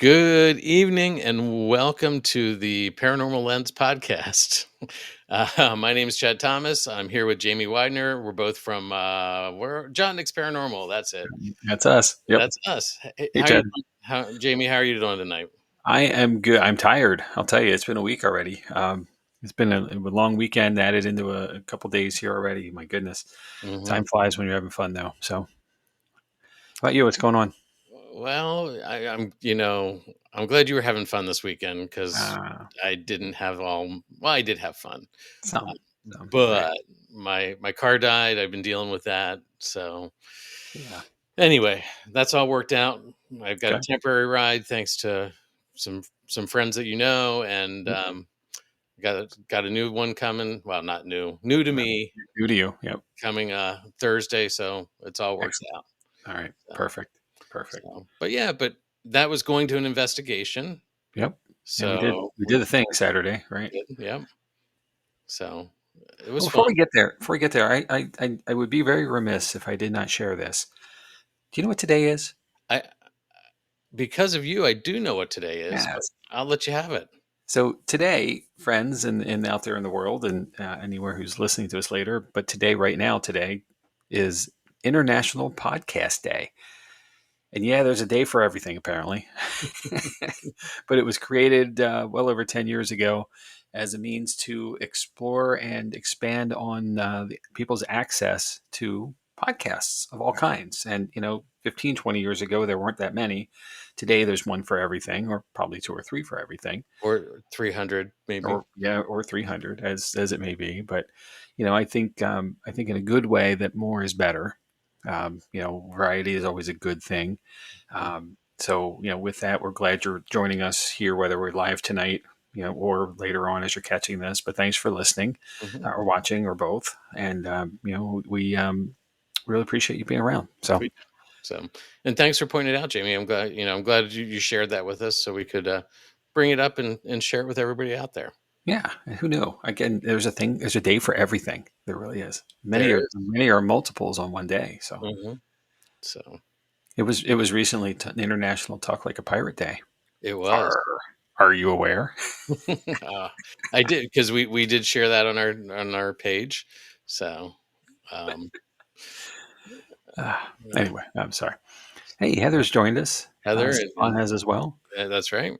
Good evening and welcome to the Paranormal Lens podcast. My name is Chad Thomas. I'm here with Jamie Widener. We're both from we're John Nick's Paranormal. That's it. That's us. Yep. That's us. Hey, How are you Chad. doing? Jamie, how are you doing tonight? I am good. I'm tired. I'll tell you, it's been a week already. It's been a long weekend added into a couple days here already. My goodness. hmm Time flies when you're having fun, though. So, how about you? What's going on? Well, I'm glad you were having fun this weekend because Uh, I didn't have all. Well, I did have fun, uh, some, right. but my car died. I've been dealing with that, so. Yeah. Anyway, that's all worked out. I've got a Okay. temporary ride thanks to some friends that you know, and Yep. got a new one coming. Well, not new to No, me, new to you. Yep. coming Thursday. So it's all worked Excellent. out. All right. So, Perfect. Perfect. but yeah, but that was going to an investigation. Yep. Yeah, we did. So We we did the thing Saturday, right? did, yeah. So it Well, was fun. before we get there, I would be very remiss if I did not share this. Do you know what today is? I Because of you, I do know what today is, but Yes. I'll let you have it. So today, friends, and out there in the world, and anywhere who's listening to us later, but today, right now, today is International Podcast Day. And yeah, there's a day for everything, apparently. But it was created well over 10 years ago as a means to explore and expand on people's access to podcasts of all kinds. And, 15, 20 years ago, there weren't that many. Today, there's one for everything, or probably two or three for everything, Or 300, maybe. or yeah, or 300 as it may be. But I think in a good way that more is better. Variety is always a good thing. So with that, we're glad you're joining us here, whether we're live tonight, or later on as you're catching this. But thanks for listening, Mhm. or watching, or both. And we really appreciate you being around. So We So, and thanks for pointing it out, Jamie. I'm glad you shared that with us so we could bring it up and share it with everybody out there. yeah, and who knew? Again, there's a day for everything. There really is. Many There are is. many are multiples on one day. So hmm So it was recently International Talk Like a Pirate Day. it was. Are are you aware? uh, I did because we did share that on our page. So, um, Uh, yeah, anyway, I'm sorry. Hey, Heather's joined us. Heather Stefan has as well. that's right.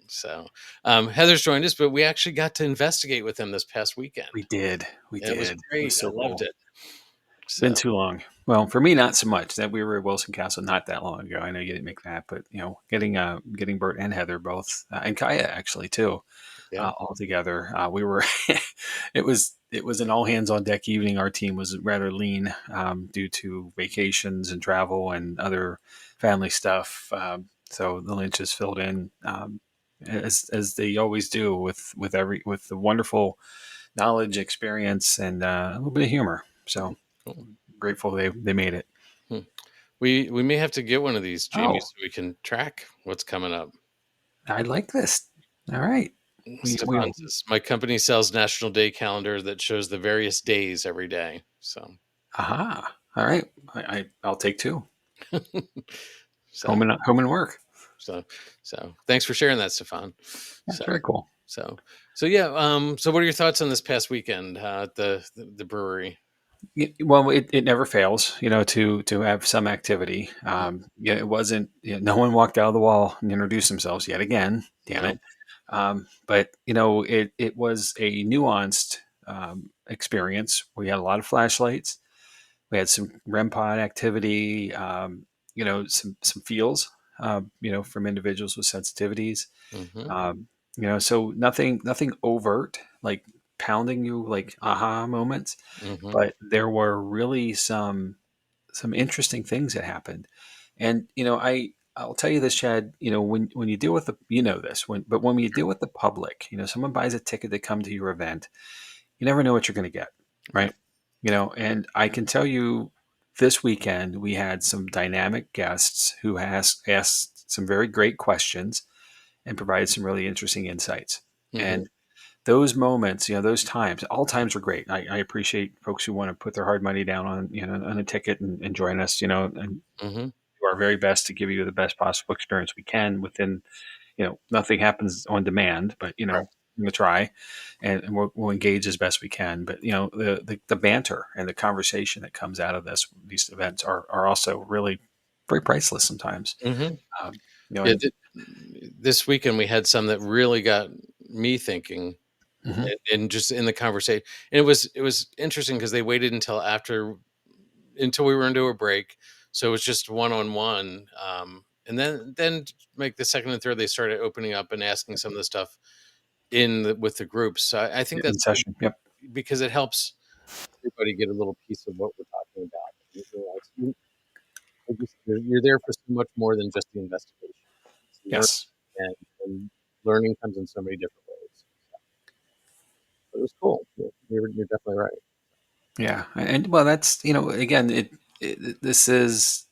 So, Heather's joined us, but we actually got to investigate with them this past weekend. We did. We It was did. It was great. I so loved cool. it. It's been So, too long. Well, for me, not so much. That we were at Wilson Castle not that long ago. I know you didn't make that, but getting Bert and Heather both, and Kaya actually too, yeah. all together. We were. It was an all hands on deck evening. Our team was rather lean due to vacations and travel and other family stuff. So the Lynches filled in as they always do with the wonderful knowledge, experience, and a little bit of humor. So Cool. grateful they made it. Hmm. We may have to get one of these, Jamie, Oh, so we can track what's coming up. I like this. All right. We Stefan says my company sells National Day calendar that shows the various days every day. So, aha. All right. I'll take two. so, Home and work. so, so, thanks for sharing that, Stefan. That's So, very cool. so, so yeah. So, what are your thoughts on this past weekend at the brewery? Well, it never fails, to have some activity. Yeah, it wasn't. No one walked out of the wall and introduced themselves yet again. Damn No. it. But it was a nuanced experience. We had a lot of flashlights. We had some REM pod activity. Some feels. From individuals with sensitivities. hmm So nothing overt like pounding you like aha moments, hmm but there were really some interesting things that happened. And I'll tell you this, Chad. When you deal with when you deal with the public, someone buys a ticket to come to your event, you never know what you're going to get, right? And I can tell you, this weekend we had some dynamic guests who asked some very great questions and provided some really interesting insights. hmm And those moments, those times, all times are great. I appreciate folks who want to put their hard money down on a ticket and join us, and hmm do our very best to give you the best possible experience we can within, nothing happens on demand, but, Right. we're going to try and we'll engage as best we can. But, the banter and the conversation that comes out of these events are also really very priceless sometimes. Hmm. Um, Yeah, and this weekend we had some that really got me thinking, mhm, and just in the conversation. And it was interesting because they waited until we were into a break, so it was just one on one. And then like the second and third, they started opening up and asking some of the stuff with the groups. So I think in that's good session. Yep. because it helps everybody get a little piece of what we're talking about. You realize you're there for so much more than just the investigation. It's learning, Yes. and learning comes in so many different ways. But it was cool. You're definitely right. Yeah. And well, that's, again, this is,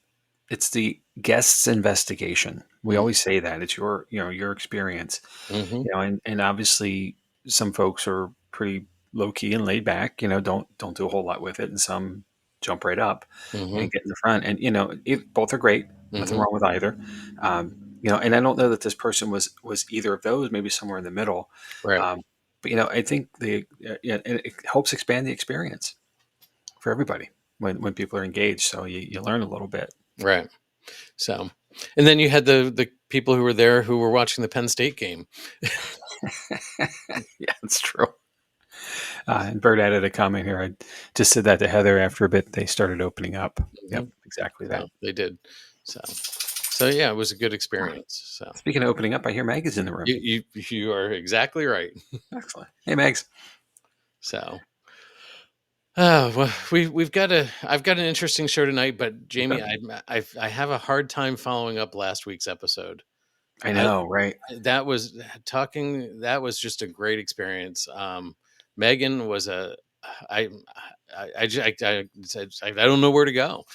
it's the guest's investigation. We always say that it's your experience, Mm-hmm. and obviously some folks are pretty low key and laid back, don't do a whole lot with it. And some jump right up Mm-hmm. and get in the front. And, both are great. Nothing Mm-hmm. wrong with either. And I don't know that this person was either of those, maybe somewhere in the middle. Right. Um, but, I think yeah, and it helps expand the experience for everybody when people are engaged. So you learn a little bit. Right. So, and then you had the people who were there who were watching the Penn State game. Yeah, it's true. And Bert added a comment here. I just said that to Heather after a bit. They started opening up. Hmm. Yep, exactly So that. they did. So yeah, it was a good experience. So Speaking of opening up, I hear Meg is in the room. you are exactly right. Excellent. Hey, Megs. So, well, I've got an interesting show tonight, but Jamie, Okay. I have a hard time following up last week's episode. I I know, right? That was that was just a great experience. Megan was a I I don't know where to go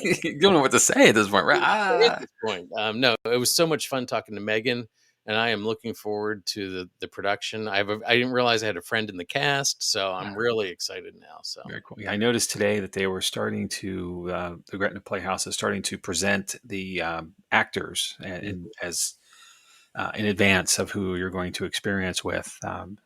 You don't know what to say at this point, right? at Ah, this point. No, it was so much fun talking to Megan, and I am looking forward to the production. I didn't realize I had a friend in the cast, so I'm really excited now. So very cool. Yeah, I noticed today that they were starting to the Gretna Playhouse is starting to present the actors and Mhm. as in advance of who you're going to experience with. And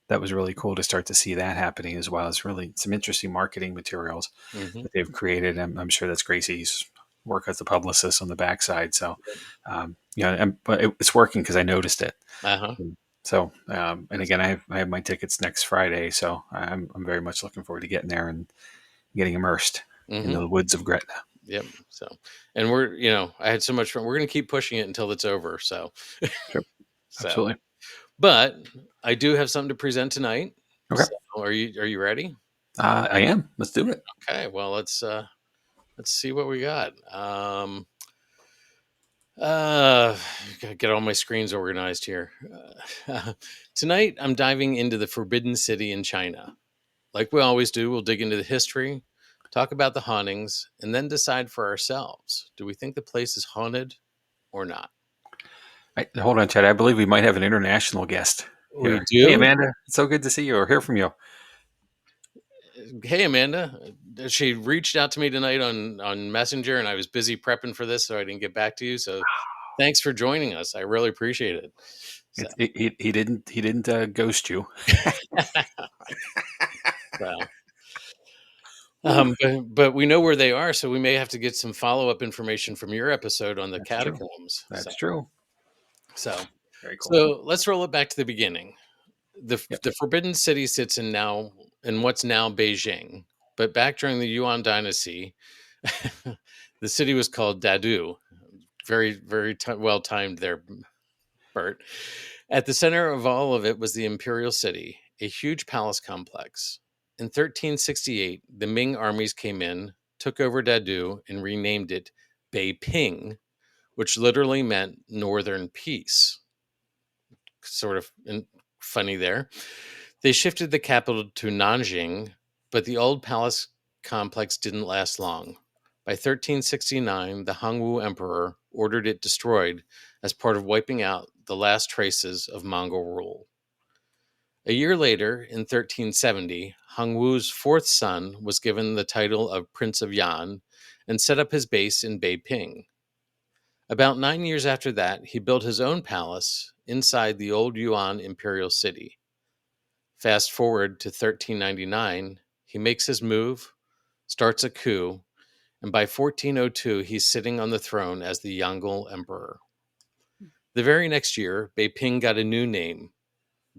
that was really cool to start to see that happening as well as really some interesting marketing materials Mhm. that they've created. I'm sure that's Gracie's work as a publicist on the backside. So, but it's working because I noticed it. Uh-huh. So, and again, I have my tickets next Friday, so I'm very much looking forward to getting there and getting immersed in Mhm. the woods of Gretna. Yep. So, and I had so much fun. We're going to keep pushing it until it's over. So, Sure, so, absolutely. but I do have something to present tonight. Okay, So, are you ready? I am. Let's do it. Okay. Well, let's see what we got. Uh, Gotta get all my screens organized here. Tonight, I'm diving into the Forbidden City in China. Like we always do, we'll dig into the history, talk about the hauntings, and then decide for ourselves. Do we think the place is haunted or not? Hold on, Chad. I believe we might have an international guest We here. Hey, do. Amanda. It's so good to see you or hear from you. Hey, Amanda. She reached out to me tonight on Messenger, and I was busy prepping for this, so I didn't get back to you. So thanks for joining us. I really appreciate it. So, He didn't ghost you. well, Whew. but we know where they are, so we may have to get some follow up information from your episode on the That's true. catacombs. So, That's true. so, Very cool. so let's roll it back to the beginning. the Yep. The Forbidden City sits in what's now Beijing, but back during the Yuan Dynasty, the city was called Dadu. Very well timed there, Bert. At the center of all of it was the imperial city, a huge palace complex. In 1368, the Ming armies came in, took over Dadu, and renamed it Beiping, which literally meant Northern Peace. Sort of funny there. They shifted the capital to Nanjing, but the old palace complex didn't last long. By 1369, the Hongwu emperor ordered it destroyed as part of wiping out the last traces of Mongol rule. A year later, in 1370, Hongwu's fourth son was given the title of Prince of Yan, and set up his base in Beijing. About 9 years after that, he built his own palace inside the old Yuan imperial city. Fast forward to 1399, he makes his move, starts a coup, and by 1402, he's sitting on the throne as the Yongle Emperor. The very next year, Beiping got a new name,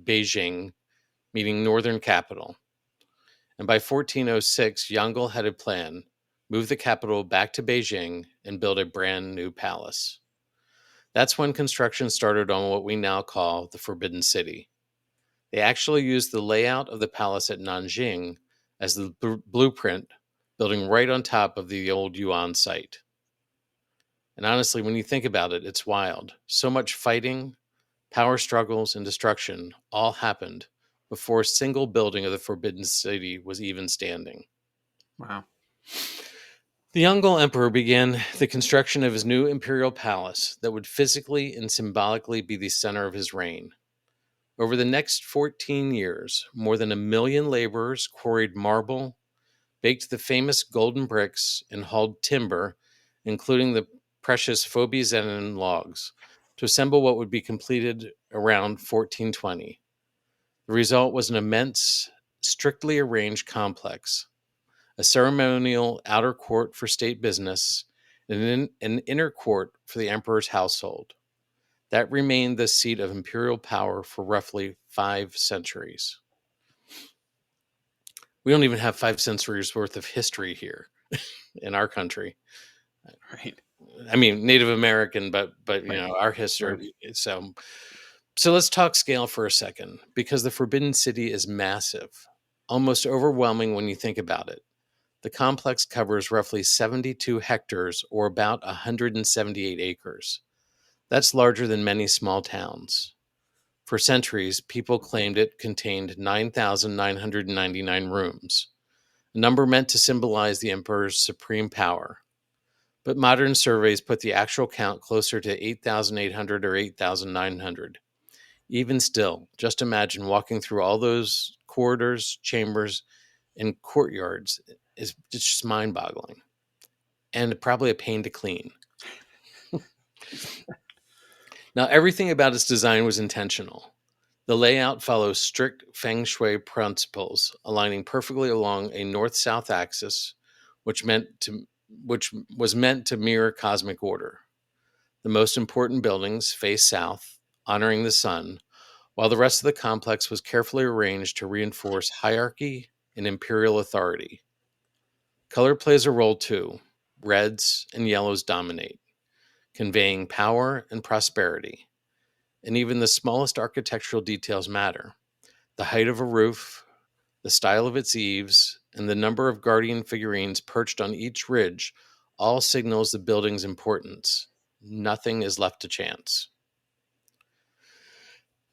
Beijing, meaning northern capital. And by 1406, Yongle had a plan, move the capital back to Beijing and build a brand new palace. That's when construction started on what we now call the Forbidden City. They actually used the layout of the palace at Nanjing as the blueprint, building right on top of the old Yuan site. And honestly, when you think about it, it's wild. So much fighting, power struggles, and destruction all happened before a single building of the Forbidden City was even standing. Wow. The Yongle Emperor began the construction of his new imperial palace that would physically and symbolically be the center of his reign. Over the next 14 years, more than 1 million laborers quarried marble, baked the famous golden bricks, and hauled timber, including the precious Phobie logs, to assemble what would be completed around 1420. The result was an immense, strictly arranged complex, a ceremonial outer court for state business, and an inner court for the emperor's household. That remained the seat of imperial power for roughly 5 centuries. We don't even have 5 centuries worth of history here in our country. Right. I mean, Native American, but you Right. know, our history. Right. So let's talk scale for a second, because the Forbidden City is massive, almost overwhelming when you think about it. The complex covers roughly 72 hectares, or about 178 acres. That's larger than many small towns. For centuries, people claimed it contained 9,999 rooms, a number meant to symbolize the emperor's supreme power. But modern surveys put the actual count closer to 8,800 or 8,900. Even still, just imagine walking through all those corridors, chambers, and courtyards is just mind-boggling, and probably a pain to clean. Now, everything about its design was intentional. The layout follows strict feng shui principles, aligning perfectly along a north-south axis, which was meant to mirror cosmic order. The most important buildings face south, honoring the sun, while the rest of the complex was carefully arranged to reinforce hierarchy and imperial authority. Color plays a role too. Reds and yellows dominate, conveying power and prosperity. And even the smallest architectural details matter. The height of a roof, the style of its eaves, and the number of guardian figurines perched on each ridge all signals the building's importance. Nothing is left to chance.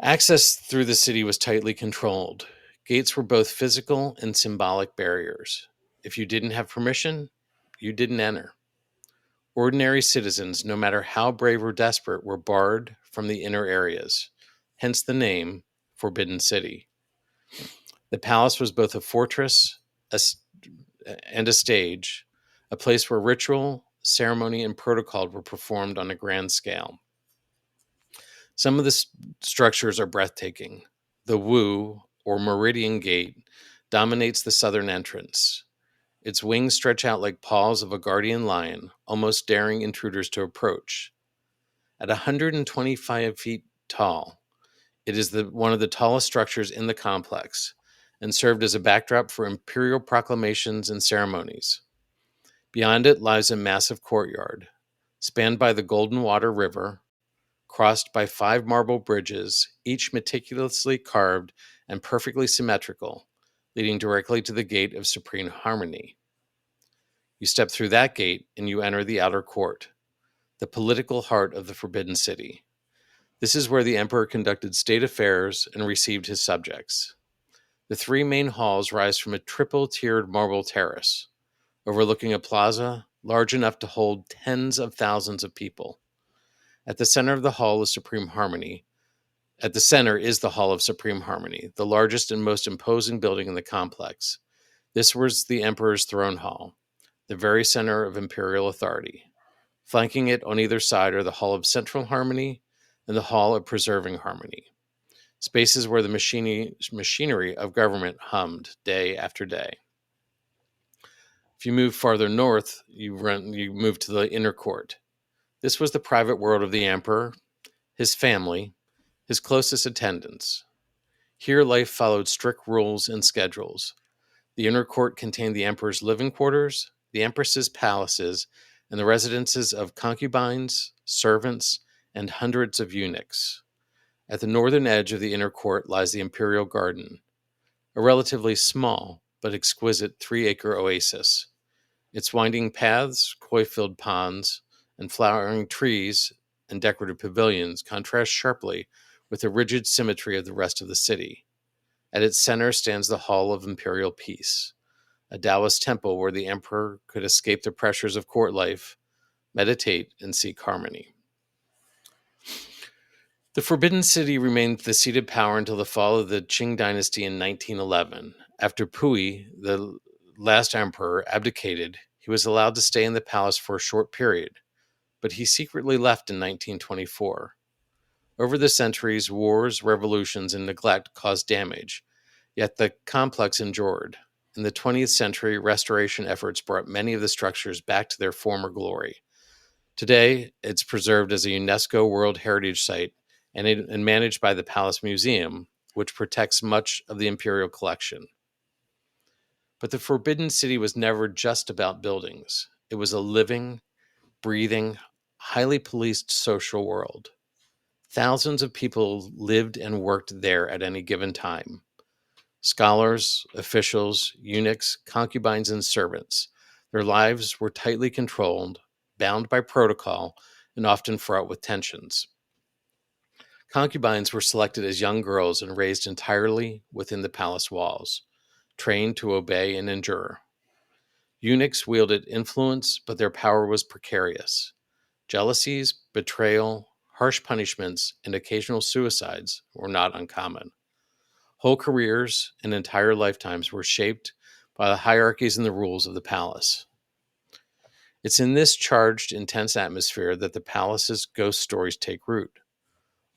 Access through the city was tightly controlled. Gates were both physical and symbolic barriers. If you didn't have permission, you didn't enter. Ordinary citizens, no matter how brave or desperate, were barred from the inner areas, hence the name Forbidden City. The palace was both a fortress and a stage, a place where ritual, ceremony, and protocol were performed on a grand scale. Some of the structures are breathtaking. The Wu, or Meridian Gate, dominates the southern entrance. Its wings stretch out like paws of a guardian lion, almost daring intruders to approach. At 125 feet tall, it is one of the tallest structures in the complex, and served as a backdrop for imperial proclamations and ceremonies. Beyond it lies a massive courtyard, spanned by the Golden Water River, crossed by 5 marble bridges, each meticulously carved and perfectly symmetrical, leading directly to the Gate of Supreme Harmony. You step through that gate and you enter the outer court, the political heart of the Forbidden City. This is where the emperor conducted state affairs and received his subjects. The 3 main halls rise from a triple-tiered marble terrace, overlooking a plaza large enough to hold tens of thousands of people. At the center of the hall is Supreme Harmony. At the center is the Hall of Supreme Harmony, the largest and most imposing building in the complex. This was the emperor's throne hall, the very center of imperial authority. Flanking it on either side are the Hall of Central Harmony and the Hall of Preserving Harmony, spaces where the machinery of government hummed day after day. If you move farther north, you move to the inner court. This was the private world of the emperor, his family, his closest attendants. Here, life followed strict rules and schedules. The inner court contained the emperor's living quarters, the empress's palaces, and the residences of concubines, servants, and hundreds of eunuchs. At the northern edge of the inner court lies the imperial garden, a relatively small but exquisite 3-acre oasis. Its winding paths, koi-filled ponds, and flowering trees and decorative pavilions contrast sharply with the rigid symmetry of the rest of the city. At its center stands the Hall of Imperial Peace, a Taoist temple where the emperor could escape the pressures of court life, meditate, and seek harmony. The Forbidden City remained the seat of power until the fall of the Qing dynasty in 1911. After Pui, the last emperor, abdicated, he was allowed to stay in the palace for a short period, but he secretly left in 1924. Over the centuries, wars, revolutions, and neglect caused damage, yet the complex endured. In the 20th century, restoration efforts brought many of the structures back to their former glory. Today, it's preserved as a UNESCO World Heritage Site and managed by the Palace Museum, which protects much of the imperial collection. But the Forbidden City was never just about buildings. It was a living, breathing, highly policed social world. Thousands of people lived and worked there at any given time. Scholars, officials, eunuchs, concubines, and servants. Their lives were tightly controlled, bound by protocol, and often fraught with tensions. Concubines were selected as young girls and raised entirely within the palace walls, trained to obey and endure. Eunuchs wielded influence, but their power was precarious. Jealousies, betrayal, harsh punishments, and occasional suicides were not uncommon. Whole careers and entire lifetimes were shaped by the hierarchies and the rules of the palace. It's in this charged, intense atmosphere that the palace's ghost stories take root.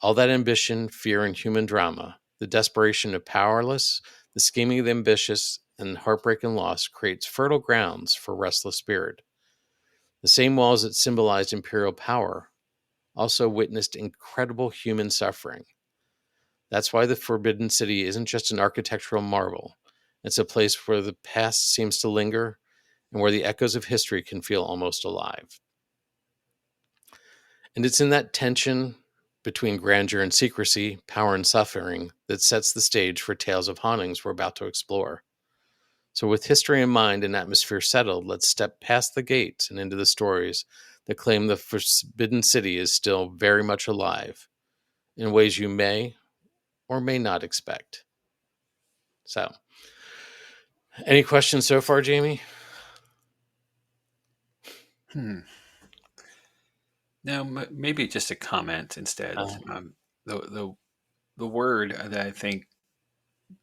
All that ambition, fear, and human drama, the desperation of powerless, the scheming of the ambitious, and heartbreak and loss creates fertile grounds for restless spirit. The same walls that symbolized imperial power also witnessed incredible human suffering. That's why the Forbidden City isn't just an architectural marvel. It's a place where the past seems to linger and where the echoes of history can feel almost alive. And it's in that tension between grandeur and secrecy, power and suffering, that sets the stage for tales of hauntings we're about to explore. So, with history in mind and atmosphere settled, let's step past the gates and into the stories that claim the Forbidden City is still very much alive in ways you may or may not expect. So, any questions so far, Jamie? Now, maybe just a comment instead. Uh, The word that I think,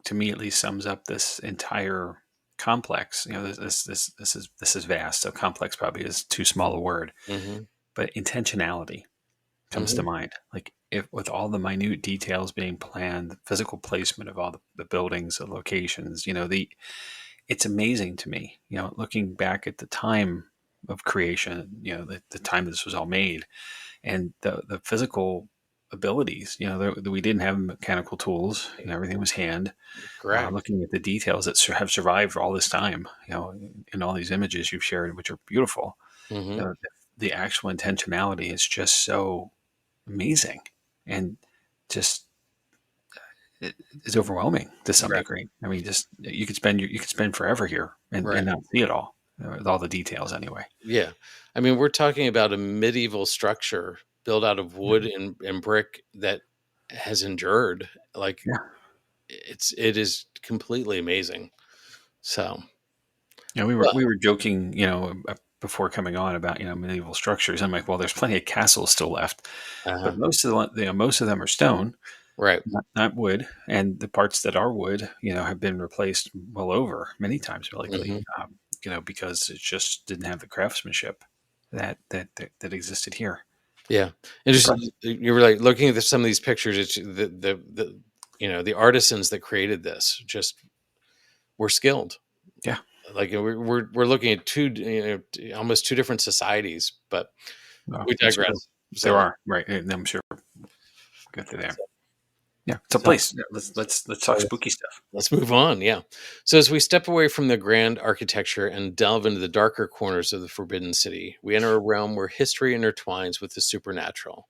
to me at least, sums up this entire complex. You know, this is vast. So complex probably is too small a word, mm-hmm, but intentionality comes to mm-hmm, mind. Like, if with all the minute details being planned, the physical placement of all the buildings, the locations. It's amazing to me. Looking back at the time of creation, the time this was all made, and the physical abilities. We didn't have mechanical tools. Everything was hand. correct. Looking at the details that have survived all this time, in all these images you've shared, which are beautiful. Mm-hmm, The actual intentionality is just so amazing, and just it is overwhelming to some right, degree. I mean, just you could spend forever here and right. not see it all, with all the details anyway. Yeah. I mean, we're talking about a medieval structure built out of wood Mhm. and brick that has endured. Like Yeah. it is completely amazing. So, We were well, we were joking, before coming on about medieval structures. I'm like, well, there's plenty of castles still left, but uh-huh, most of them are stone, right. not wood, and the parts that are wood, have been replaced well over many times lately. Hmm. because it just didn't have the craftsmanship that existed here. Yeah, and just you were like looking at some of these pictures. It's the the artisans that created this just were skilled. Yeah. Like we're looking at almost two different societies, but we That's true. digress. There So are, right, and I'm sure we'll get to there. Yeah. So so please, let's talk spooky stuff. let's move on. Yeah. So as we step away from the grand architecture and delve into the darker corners of the Forbidden City, we enter a realm where history intertwines with the supernatural.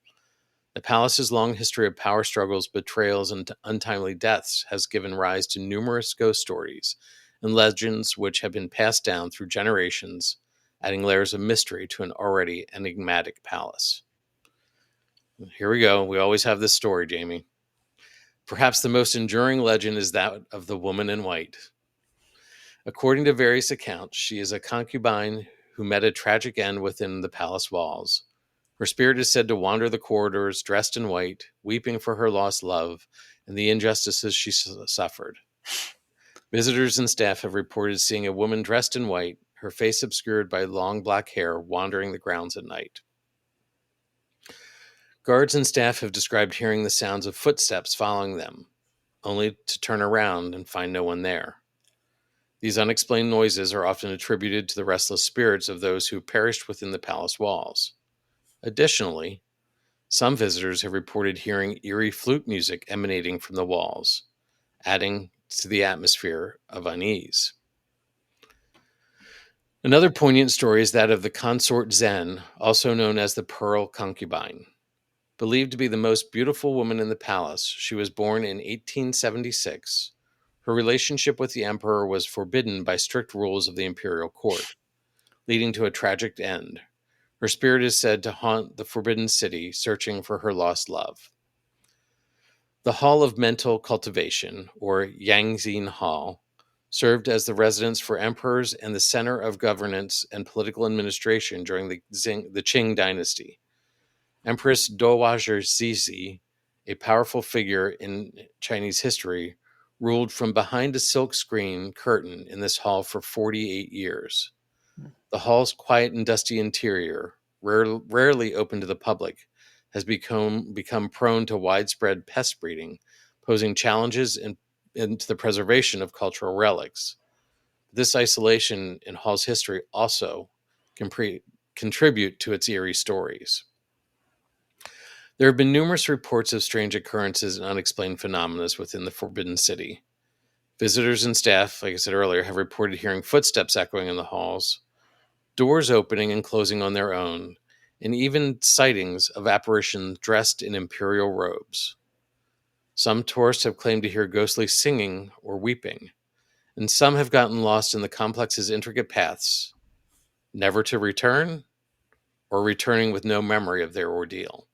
The palace's long history of power struggles, betrayals, and untimely deaths has given rise to numerous ghost stories and legends which have been passed down through generations, adding layers of mystery to an already enigmatic palace. Here we go. We always have this story, Jamie. Perhaps the most enduring legend is that of the woman in white. According to various accounts, she is a concubine who met a tragic end within the palace walls. Her spirit is said to wander the corridors dressed in white, weeping for her lost love and the injustices she suffered. Visitors and staff have reported seeing a woman dressed in white, her face obscured by long black hair, wandering the grounds at night. Guards and staff have described hearing the sounds of footsteps following them, only to turn around and find no one there. These unexplained noises are often attributed to the restless spirits of those who perished within the palace walls. Additionally, some visitors have reported hearing eerie flute music emanating from the walls, adding to the atmosphere of unease. Another poignant story is that of the consort Zen, also known as the Pearl Concubine. Believed to be the most beautiful woman in the palace, she was born in 1876. Her relationship with the emperor was forbidden by strict rules of the imperial court, leading to a tragic end. Her spirit is said to haunt the Forbidden City, searching for her lost love. The Hall of Mental Cultivation, or Yangzin Hall, served as the residence for emperors and the center of governance and political administration during the Qing dynasty. Empress Dowager Zizi, a powerful figure in Chinese history, ruled from behind a silk screen curtain in this hall for 48 years. The hall's quiet and dusty interior, rarely open to the public, has become prone to widespread pest breeding, posing challenges into the preservation of cultural relics. This isolation in Hall's history also can contribute to its eerie stories. There have been numerous reports of strange occurrences and unexplained phenomena within the Forbidden City. Visitors and staff, like I said earlier, have reported hearing footsteps echoing in the halls, doors opening and closing on their own, and even sightings of apparitions dressed in imperial robes. Some tourists have claimed to hear ghostly singing or weeping, and some have gotten lost in the complex's intricate paths, never to return or returning with no memory of their ordeal.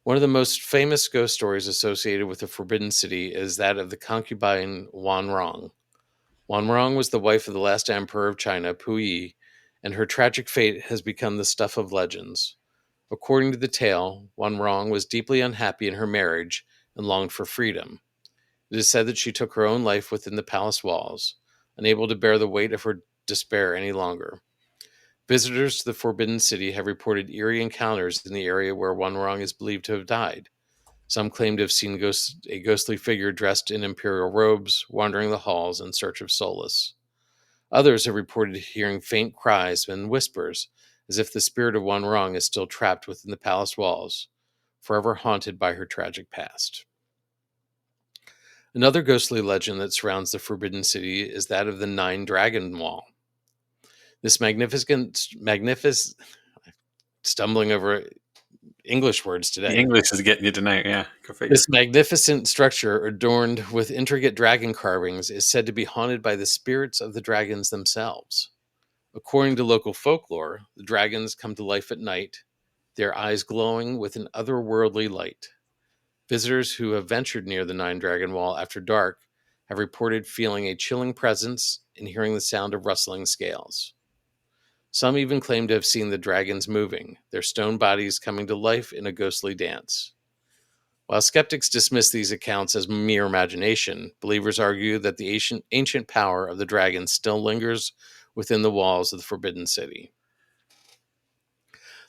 One of the most famous ghost stories associated with the Forbidden City is that of the concubine Wanrong. Wanrong was the wife of the last emperor of China, Puyi, and her tragic fate has become the stuff of legends. According to the tale, Wanrong was deeply unhappy in her marriage and longed for freedom. It is said that she took her own life within the palace walls, unable to bear the weight of her despair any longer. Visitors to the Forbidden City have reported eerie encounters in the area where Wanrong is believed to have died. Some claim to have seen a ghostly figure dressed in imperial robes wandering the halls in search of solace. Others have reported hearing faint cries and whispers, as if the spirit of Wanrong is still trapped within the palace walls, forever haunted by her tragic past. Another ghostly legend that surrounds the Forbidden City is that of the Nine Dragon Wall. This stumbling over English words The today. English is getting you tonight. Yeah, go figure. This magnificent structure, adorned with intricate dragon carvings, is said to be haunted by the spirits of the dragons themselves. According to local folklore, the dragons come to life at night, their eyes glowing with an otherworldly light. Visitors who have ventured near the Nine Dragon Wall after dark have reported feeling a chilling presence and hearing the sound of rustling scales. Some even claim to have seen the dragons moving, their stone bodies coming to life in a ghostly dance. While skeptics dismiss these accounts as mere imagination, believers argue that the ancient power of the dragon still lingers within the walls of the Forbidden City.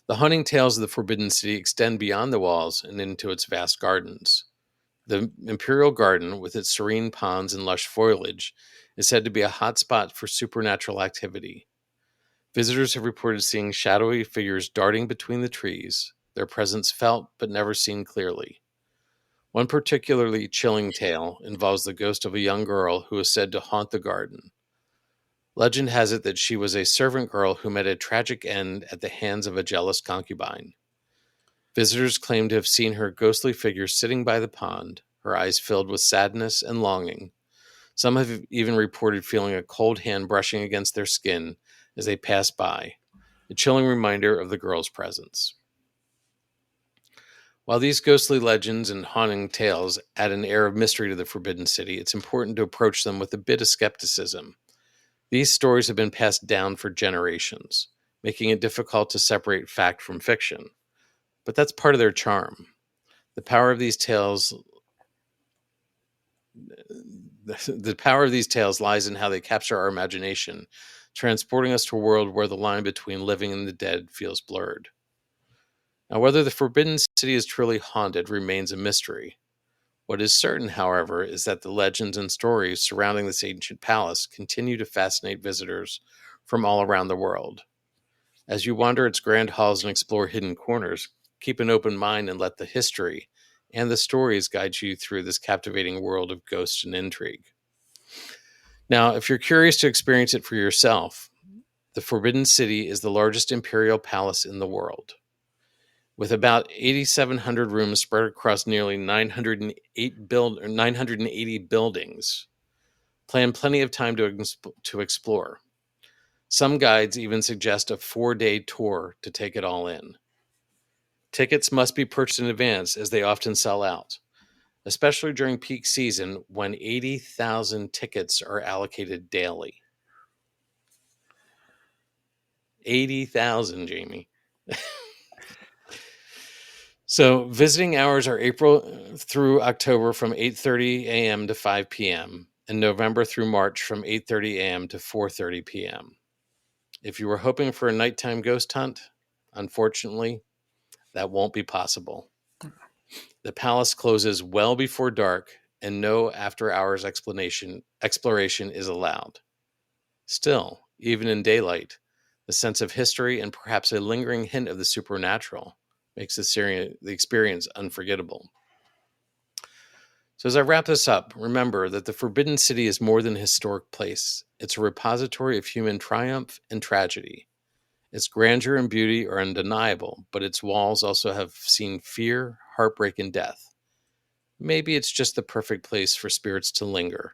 The haunting tales of the Forbidden City extend beyond the walls and into its vast gardens. The Imperial Garden, with its serene ponds and lush foliage, is said to be a hotspot for supernatural activity. Visitors have reported seeing shadowy figures darting between the trees, their presence felt but never seen clearly. One particularly chilling tale involves the ghost of a young girl who is said to haunt the garden. Legend has it that she was a servant girl who met a tragic end at the hands of a jealous concubine. Visitors claim to have seen her ghostly figure sitting by the pond, her eyes filled with sadness and longing. Some have even reported feeling a cold hand brushing against their skin as they pass by, a chilling reminder of the girl's presence. While these ghostly legends and haunting tales add an air of mystery to the Forbidden City, it's important to approach them with a bit of skepticism. These stories have been passed down for generations, making it difficult to separate fact from fiction. But that's part of their charm. The power of these tales the power of these tales lies in how they capture our imagination, transporting us to a world where the line between living and the dead feels blurred. Now, whether the Forbidden City is truly haunted remains a mystery. What is certain, however, is that the legends and stories surrounding this ancient palace continue to fascinate visitors from all around the world. As you wander its grand halls and explore hidden corners, keep an open mind and let the history and the stories guide you through this captivating world of ghosts and intrigue. Now, if you're curious to experience it for yourself, the Forbidden City is the largest imperial palace in the world. With about 8,700 rooms spread across nearly 980 buildings, plan plenty of time to explore. Some guides even suggest a 4-day tour to take it all in. Tickets must be purchased in advance as they often sell out, especially during peak season when 80,000 tickets are allocated daily. 80,000, Jamie. So visiting hours are April through October from 8:30 a.m. to 5 p.m. and November through March from 8:30 a.m. to 4:30 p.m. If you were hoping for a nighttime ghost hunt, unfortunately, that won't be possible. The palace closes well before dark and no after-hours exploration is allowed. Still, even in daylight, the sense of history and perhaps a lingering hint of the supernatural makes the experience unforgettable. So, as I wrap this up, remember that the Forbidden City is more than a historic place. It's a repository of human triumph and tragedy. Its grandeur and beauty are undeniable, but its walls also have seen fear, heartbreak, and death. Maybe it's just the perfect place for spirits to linger,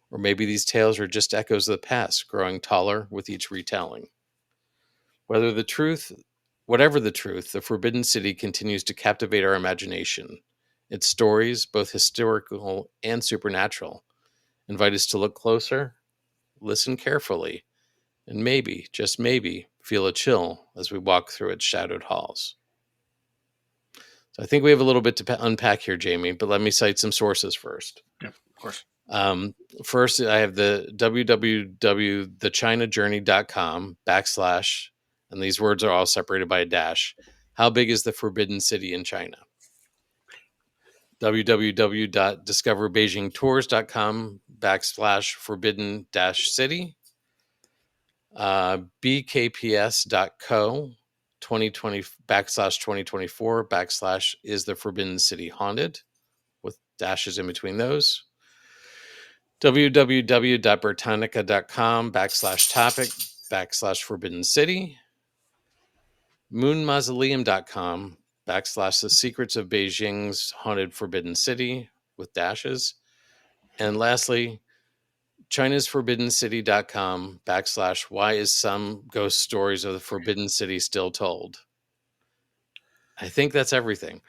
or maybe these tales are just echoes of the past, growing taller with each retelling. Whether the truth, Whatever the truth, the Forbidden City continues to captivate our imagination. Its stories, both historical and supernatural, invite us to look closer, listen carefully, and maybe, just maybe, feel a chill as we walk through its shadowed halls. So I think we have a little bit to unpack here, Jamie, but let me cite some sources first. Yeah, of course. First, I have the www.thechinajourney.com / and these words are all separated by a dash. How big is the Forbidden City in China? www.discoverbeijingtours.com / forbidden city. bkps.co 2020 / 2024 / is the Forbidden City haunted, with dashes in between those. www.britannica.com /topic / forbidden city. moonmausoleum.com / the secrets of Beijing's haunted forbidden city, with dashes. And lastly, chinasforbiddencity.com / why is some ghost stories of the Forbidden City still told? I think that's everything.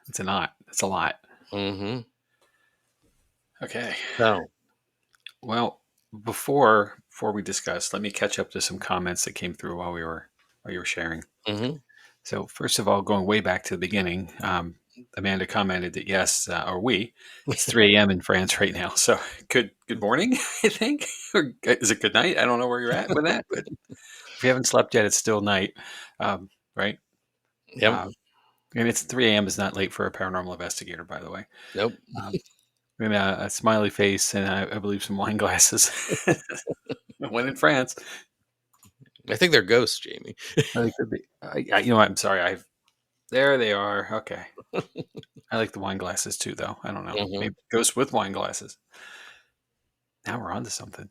It's a lot. It's a lot. Mm-hmm. Okay. So, Well, before we discuss, let me catch up to some comments that came through while you were sharing. mm-hmm. So, first of all, going way back to the beginning, Amanda commented that yes, it's 3 a.m. in France right now. So good morning, I think. Or is it good night? I don't know where you're at with that, but if you haven't slept yet, it's still night, right? Yep. And it's 3 a.m. is not late for a paranormal investigator, by the way. Nope. Um, and a smiley face and I believe some wine glasses. When in France, I think they're ghosts, Jamie. they could be. You know what? I'm sorry. There they are. Okay. I like the wine glasses too, though. I don't know. Hmm. Maybe ghost with wine glasses. Now we're on to something.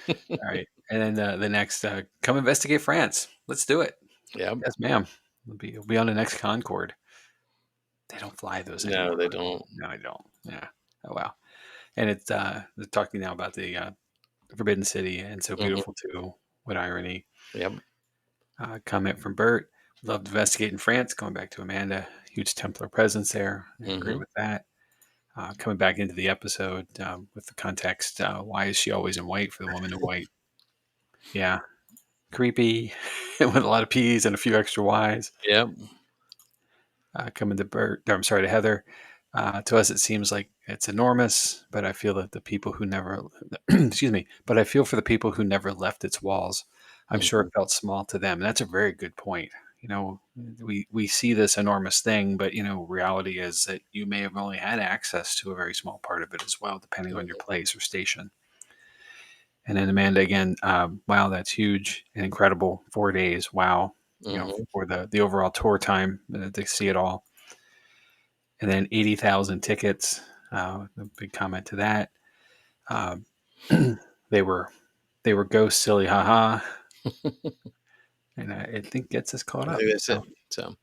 All right. And then the next, come investigate France. Let's do it. Yep. Yes, ma'am. We'll be on the next Concorde. They don't fly those No, anymore, they right? don't. No, I don't. Yeah. Oh wow. And it's they're talking now about the Forbidden City and so Hmm. beautiful too. What irony. Yep. Comment from Bert. Love to investigate in France. Going back to Amanda. Huge Templar presence there. I agree Hmm. with that. Coming back into the episode with the context, why is she always in white for the woman in white? Yeah, creepy with a lot of P's and a few extra Y's. Yep. Coming to Bert, I'm sorry, to Heather. To us, it seems like it's enormous, but I feel that the people who never, excuse me, but I feel for the people who never left its walls. I'm sure Hmm. it felt small to them. And that's a very good point. You know, we see this enormous thing, but reality is that you may have only had access to a very small part of it as well, depending on your place or station. And then Amanda again, wow, that's huge and incredible. 4 days, wow. Hmm. For the overall tour time to see it all, and then 80,000 tickets. A big comment to that. Um, they were ghost silly, haha, and I think gets us caught I up. think that's it. So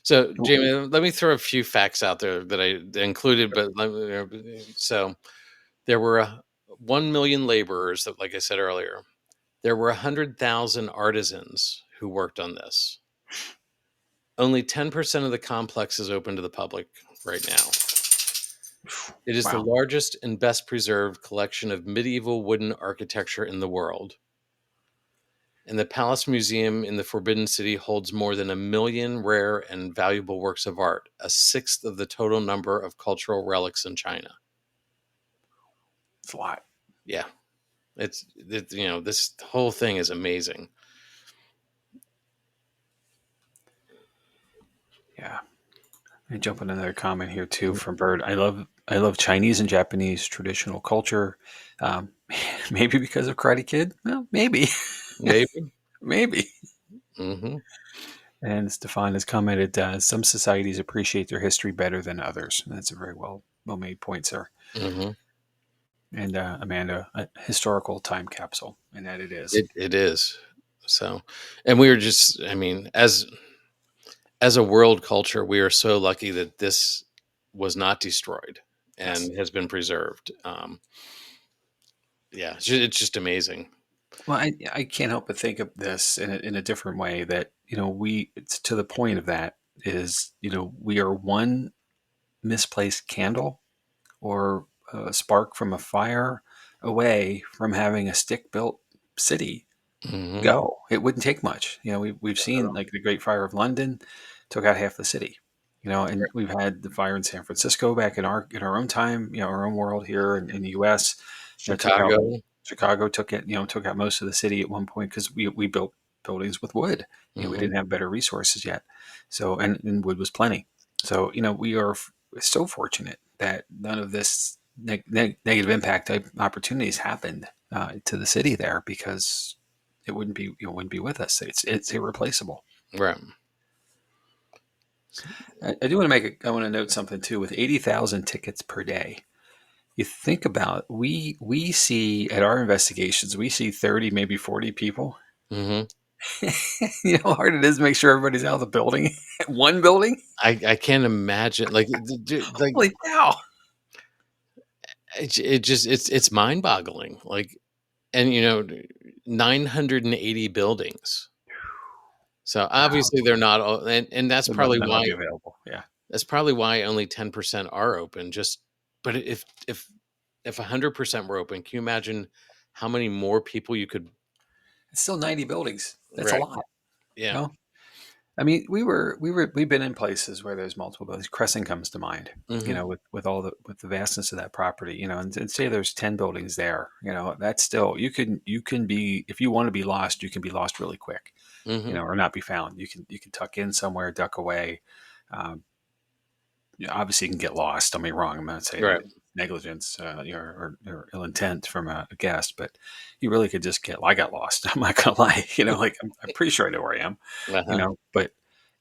So, Jamie, let me throw a few facts out there that I included, but so there were 1 million laborers that, like I said earlier, there were 100,000 artisans who worked on this. Only 10% of the complex is open to the public right now. It is the wow, largest and best preserved collection of medieval wooden architecture in the world. And the Palace Museum in the Forbidden City holds more than 1 million rare and valuable works of art, a sixth of the total number of cultural relics in China. it's a lot. Yeah, this whole thing is amazing. Yeah. And jump on another comment here too from Bird. I love Chinese and Japanese traditional culture. Um, maybe because of Karate Kid. Well, maybe, Maybe. maybe. Hmm. And Stefan has commented, some societies appreciate their history better than others. And that's a very well made point, sir. Hmm. And Amanda, a historical time capsule, and that it is. It is. So, and we were just, I mean, as a world culture, we are so lucky that this was not destroyed Yes. and has been preserved. Yeah, it's just amazing. Well, I can't help but think of this in a different way that, it's to the point of that is, we are one misplaced candle or a spark from a fire away from having a stick built city Hmm. go. It wouldn't take much. We've seen like the Great Fire of London took out half the city. And we've had the fire in San Francisco back in our own time. Our own world here in the U.S. Took out Chicago. Chicago. Took out most of the city at one point because we built buildings with wood. We Hmm. didn't have better resources yet. So and wood was plenty. So we are so fortunate that none of this negative impact type opportunities happened to the city there because it wouldn't be with us. It's irreplaceable. Right. I do want to I want to note something too. With 80,000 tickets per day, you think about we see at our investigations we see 30 maybe 40 people. Hmm. You know how hard it is to make sure everybody's out of the building. One building. I can't imagine like Holy cow! it just it's mind boggling. Like, and 980 buildings. So Wow, obviously they're not all, and so none will be available. Yeah, that's probably why only 10% are open. Just, but if 100% were open, can you imagine how many more people you could? it's still 90 buildings. That's a Right. lot. You Yeah. know? I mean, we've been in places where there's multiple buildings. Crescent comes to mind, Hmm. with all with the vastness of that property, and say there's 10 buildings there, that's still, you can be, if you want to be lost, you can be lost really quick, Hmm. or not be found. You can tuck in somewhere, duck away. Um, Obviously you can get lost. Don't be wrong. I'm not saying Right. that negligence, or ill intent from a guest, but you really could just get. Well, I got lost. I'm not gonna lie. Like I'm pretty sure I know where I am. Uh-huh. But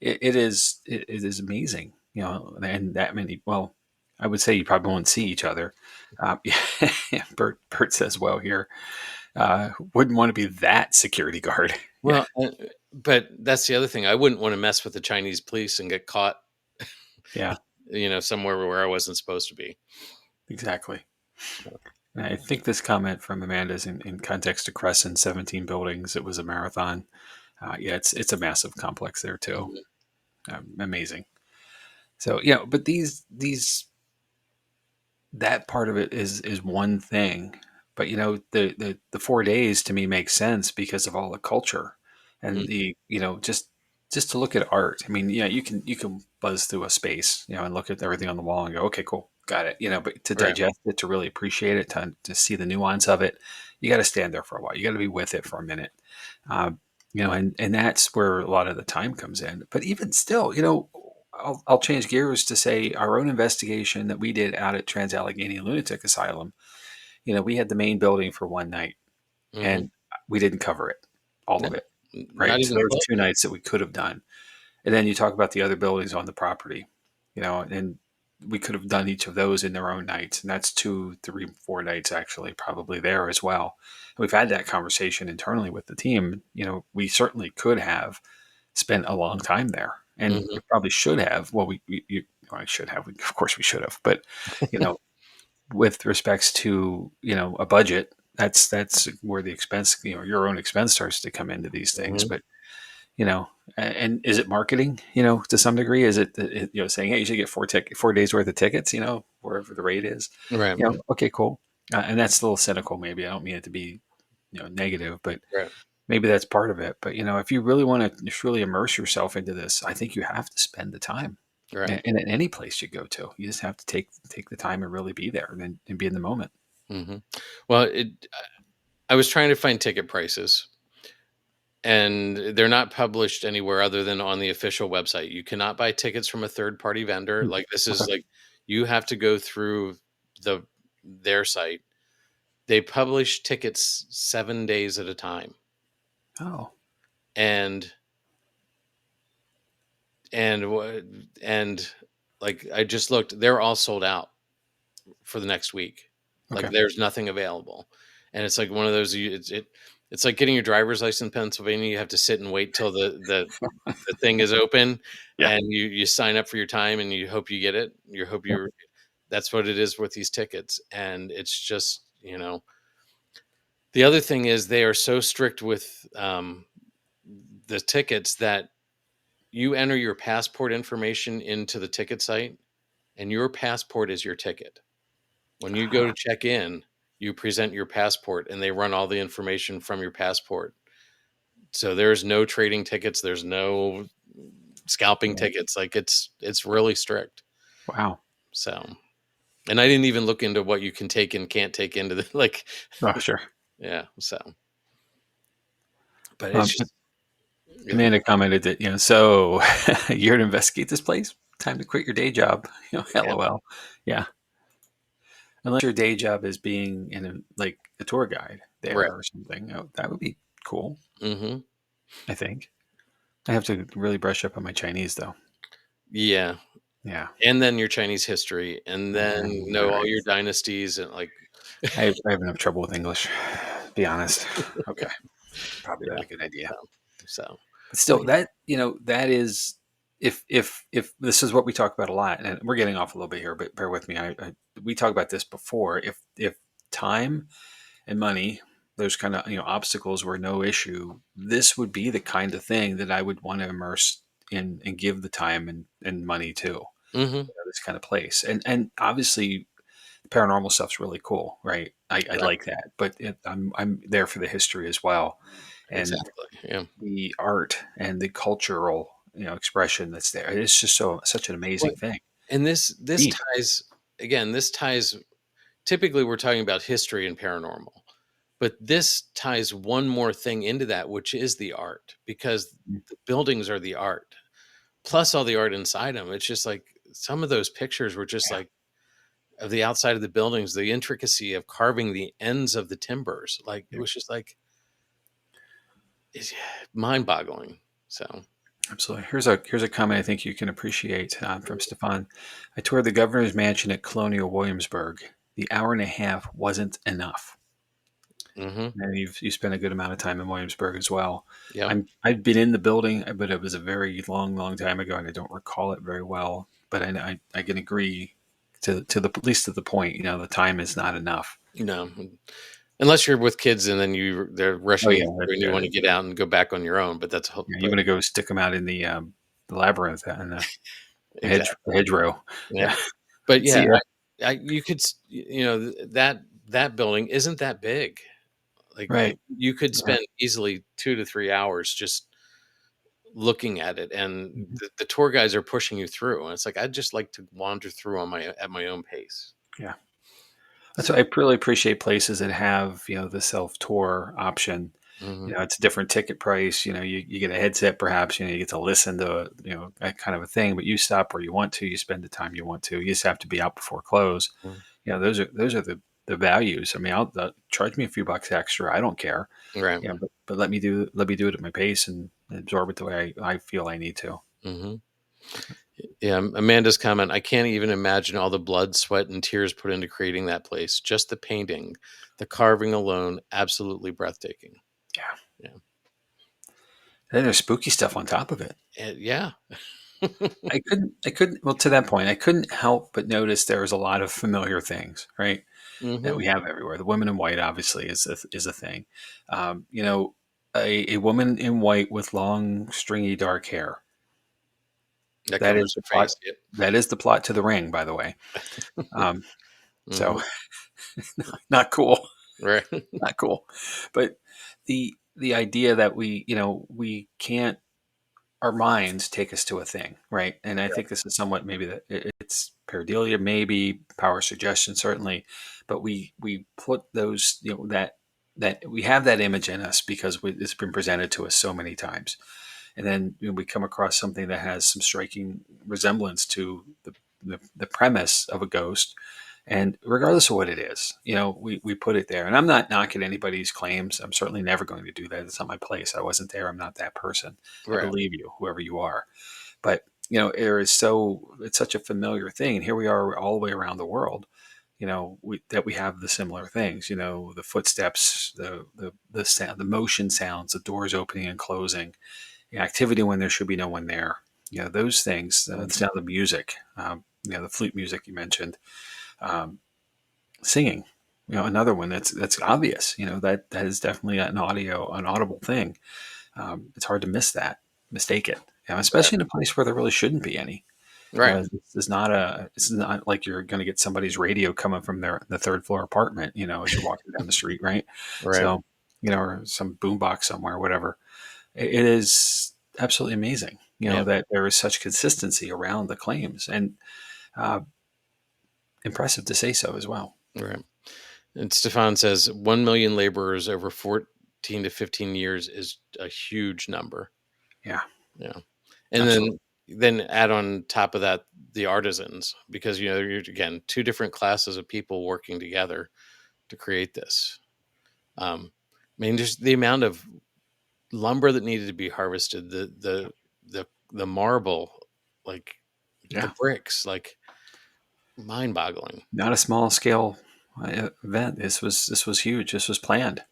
it is amazing. And that many. Well, I would say you probably won't see each other. Yeah, Bert says well here. Wouldn't want to be that security guard. Yeah, Well, but that's the other thing. I wouldn't want to mess with the Chinese police and get caught, yeah, somewhere where I wasn't supposed to be. exactly. And I think this comment from Amanda is in context to Crescent, 17 buildings. It was a marathon. Yeah, it's a massive complex there too. Mhm. Amazing. So but these that part of it is one thing, but the 4 days to me makes sense because of all the culture and Mhm. the just to look at art. I mean, you can buzz through a space, and look at everything on the wall and go, okay, cool, got it. But to Right. digest it, to really appreciate it, to see the nuance of it, you got to stand there for a while. You got to be with it for a minute. And that's where a lot of the time comes in. But even still, I'll change gears to say our own investigation that we did out at Trans Allegheny Lunatic Asylum. We had the main building for one night, Hmm. and we didn't cover it, all No, of it. not Right. So even there was two close. nights that we could have done. And then you talk about the other buildings on the property, and we could have done each of those in their own nights. And that's 2, 3, 4 nights actually probably there as well. And we've had that conversation internally with the team. We certainly could have spent a long time there, and Hmm. we probably should have. Well, I should have. Of course, we should have. But you know, with respects to a budget, that's where the expense, your own expense starts to come into these things. Hmm. But you know, and is it marketing? To some degree, is it saying, hey, you should get 4 days worth of tickets, wherever the rate is. Right. Okay, cool. And that's a little cynical, maybe. I don't mean it to be negative, but Right. maybe that's part of it. But if you really want to truly immerse yourself into this, I think you have to spend the time. Right. And at any place you go to, you just have to take the time and really be there, and be in the moment. Hmm. Well, I was trying to find ticket prices, and they're not published anywhere other than on the official website. You cannot buy tickets from a third party vendor. Hmm. Like, this Okay. is like, you have to go through the their site. They publish tickets 7 days at a time, Oh, and and wha- and like, I just looked, they're all sold out for the next week. Like, okay. there's nothing available, and it's like one of those. It's like getting your driver's license in Pennsylvania. You have to sit and wait till the thing is open, Yeah. and you sign up for your time, and you hope you get it. You hope Yeah. you're. That's what it is with these tickets, and it's just, the other thing is, they are so strict with the tickets that you enter your passport information into the ticket site, and your passport is your ticket. When you go to Ah, check in, you present your passport, and they run all the information from your passport. So there's no trading tickets, there's no scalping right. tickets. Like, it's really strict. Wow. So, and I didn't even look into what you can take and can't take into the like, Oh, sure. yeah. So, but it's Um, just, yeah, Amanda commented that, so you're to investigate this place. Time to quit your day job. yeah, LOL. Yeah. Unless your day job is being like a tour guide there right. or something. That would be cool, Hmm. I think. I have to really brush up on my Chinese though. Yeah. Yeah. And then your Chinese history, and then know all Right. your dynasties, and like, I have enough trouble with English, to be honest. Okay. Probably yeah. not a good idea. So, But but still, that is, if this is what we talk about a lot, and we're getting off a little bit here, but bear with me. We talked about this before. If time and money, those kind of obstacles were no issue, this would be the kind of thing that I would want to immerse in and give the time and money to. hmm, This kind of place, and obviously paranormal stuff's really cool, right? I right, like that, but I'm there for the history as well, and exactly, yeah, the art and the cultural expression that's there. It's just such an Well, amazing thing. and this Deep. ties again. This ties. Typically, we're talking about history and paranormal, but this ties one more thing into that, which is the art, because the buildings are the art, plus all the art inside them. It's just like some of those pictures were just Yeah. like of the outside of the buildings, the intricacy of carving the ends of the timbers. Like it Yeah. was just like it's mind boggling. So, Absolutely. Here's a comment I think you can appreciate from Stefan. I toured the governor's mansion at Colonial Williamsburg. The hour and a half wasn't enough. hmm And you spent a good amount of time in Williamsburg as well. yep, I've been in the building, but it was a very long time ago, and I don't recall it very well. But I can agree to the at least to the point. The time is not enough. no, unless you're with kids and then they're Oh rushing you yeah, through and you want to get out and go back on your own. But that's a whole. yeah. You But want to go stick them out in the labyrinth and exactly, hedgerow. yeah. Yeah. But See yeah, ya. you could, that building isn't that big. Like Right. you could Yeah. spend easily 2 to 3 hours just looking at it, and Mhm. the tour guides are pushing you through, and it's like I'd just like to wander through at my own pace. Yeah. That's why So, I really appreciate places that have, the self tour option. mhm, It's a different ticket price. You get a headset, perhaps, you get to listen to, that kind of a thing, but you stop where you want to, you spend the time you want to, you just have to be out before close. mm, Those are the values. I mean, charge me a few bucks extra. I don't care. right. But let me do it at my pace and absorb it the way I feel I need to. hmm Yeah, Amanda's comment. I can't even imagine all the blood, sweat, and tears put into creating that place. Just the painting, the carving alone, absolutely breathtaking. Yeah. Yeah, Then there's spooky stuff on top of it. yeah. Well, to that point, I couldn't help but notice there was a lot of familiar things, right? That hmm we have everywhere. The women in white obviously is a thing. You know, a woman in white with long, stringy, dark hair. That That covers is the her plot. face. Yep. That is the plot to The Ring, by the way. Um, so hmm not cool, Right. not cool. But the idea that we can't our minds take us to a thing, right? And I think this is somewhat maybe that it's pareidolia, maybe power suggestion, certainly, but we put those, that we have that image in us because it's been presented to us so many times, and then we come across something that has some striking resemblance to the premise of a ghost. And regardless of what it is, we put it there. And I'm not knocking anybody's claims. I'm certainly never going to do that. It's not my place. I wasn't there. I'm not that person. I Right. believe you, whoever you are. But, it's such a familiar thing. And here we are all the way around the world, that we have the similar things, the footsteps, the sound, the motion sounds, the doors opening and closing, the activity when there should be no one there. Those things, the sound of music, the flute music you mentioned, um, singing, another one that's obvious, that is definitely an audible thing. It's hard to mistake it, Right. especially in a place where there really shouldn't be any. Right. It's not like you're going to get somebody's radio coming from the third floor apartment, as you're walking down the street, right? Right. So, or some boombox somewhere, whatever. It is absolutely amazing, Yeah. that there is such consistency around the claims, and uh, impressive to say so as well. Right. And Stefan says 1 million laborers over 14 to 15 years is a huge number. Yeah, Yeah. And absolutely. then add on top of that the artisans, because you're again two different classes of people working together to create this. I mean, just the amount of lumber that needed to be harvested, the marble, like the Yeah, bricks, like mind-boggling. not a small scale event. This was huge. This was planned.